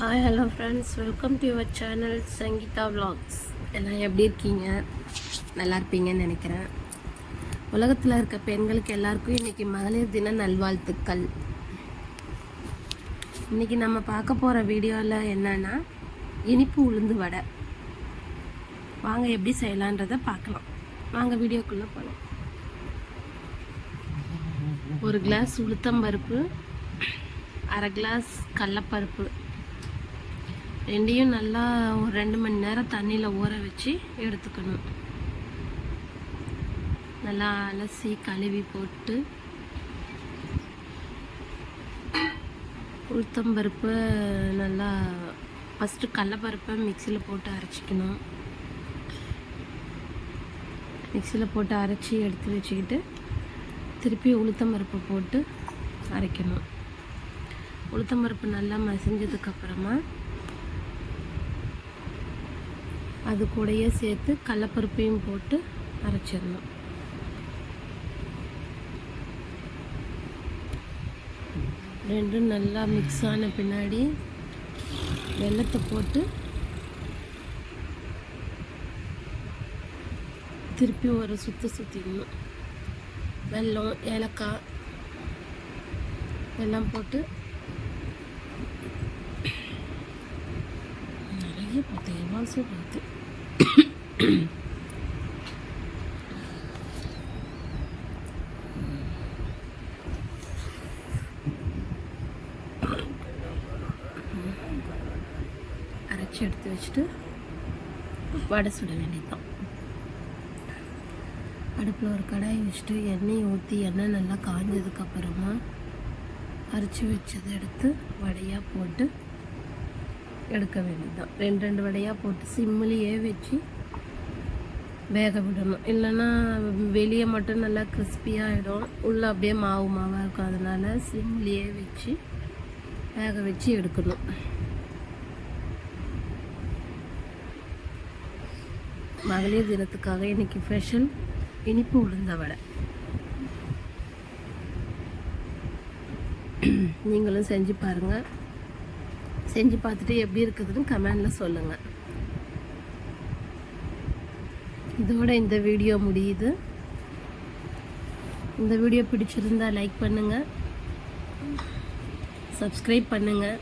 Hi hello friends, welcome to your channel Sangeetha vlogs. எல்லாம் எப்படி இருக்கீங்க? நல்லா இருப்பீங்கன்னு நினைக்கிறேன். உலகத்தில் இருக்க பெண்களுக்கு எல்லாருக்கும் இன்றைக்கி மகளிர் தின நல்வாழ்த்துக்கள். இன்றைக்கி நம்ம பார்க்க போகிற வீடியோவில் என்னென்னா இனிப்பு உளுந்து வடை. வாங்க எப்படி செய்யலான்றதை பார்க்கலாம். வாங்க வீடியோக்குள்ளே போகலாம். ஒரு கிளாஸ் உளுத்தம்பருப்பு, அரை கிளாஸ் கடலப்பருப்பு, ரெண்டையும் நல்லா ஒரு 2 மணி நேரம் தண்ணியில் ஊற வச்சு எடுத்துக்கணும். நல்லா அலசி கழுவி போட்டு உளுத்தம்பருப்பு நல்லா ஃபஸ்ட்டு கடலப்பருப்பை மிக்சியில் போட்டு அரைச்சிக்கணும். மிக்சியில் போட்டு அரைச்சி எடுத்து வச்சுக்கிட்டு திருப்பி உளுத்தம்பருப்பை போட்டு அரைக்கணும். உளுத்தம்பருப்பு நல்லா மசிஞ்சதுக்கப்புறமா அது கூடயே சேர்த்து கடலப்பருப்பையும் போட்டு அரைச்சிடணும். ரெண்டும் நல்லா மிக்ஸ் ஆன பின்னாடி வெல்லத்தை போட்டு திருப்பி ஒரு சுற்றிக்கணும். வெல்லம், ஏலக்காய் எல்லாம் போட்டு நிறைய பார்த்து பார்த்து அரைச்சி எடுத்து வச்சுட்டு வடை சுட வேண்டியதுதான். அடுப்பில் ஒரு கடாயை வச்சுட்டு எண்ணெயை ஊற்றி எண்ணெய் நல்லா காஞ்சதுக்கப்புறமா அரைச்சி வச்சதை எடுத்து வடையாக போட்டு எடுக்க வேண்டியதுதான். 2 வடையாக போட்டு சிம்மிலேயே வச்சு வேக விடணும். இல்லைன்னா வெளியே மட்டும் நல்லா கிறிஸ்பியாகிடும், உள்ளே அப்படியே மாவாக இருக்கும். அதனால் சிம்லேயே வச்சு வேக வச்சு எடுக்கணும். மகளிர் தினத்துக்காக இன்றைக்கி ஸ்பெஷல் இனிப்பு உளுந்த வடை. நீங்களும் செஞ்சு பாருங்கள். செஞ்சு பார்த்துட்டு எப்படி இருக்குதுன்னு கமெண்டில் சொல்லுங்கள். இதோட இந்த வீடியோ முடியுது. இந்த வீடியோ பிடிச்சிருந்தா லைக் பண்ணுங்கள், சப்ஸ்கிரைப் பண்ணுங்கள்.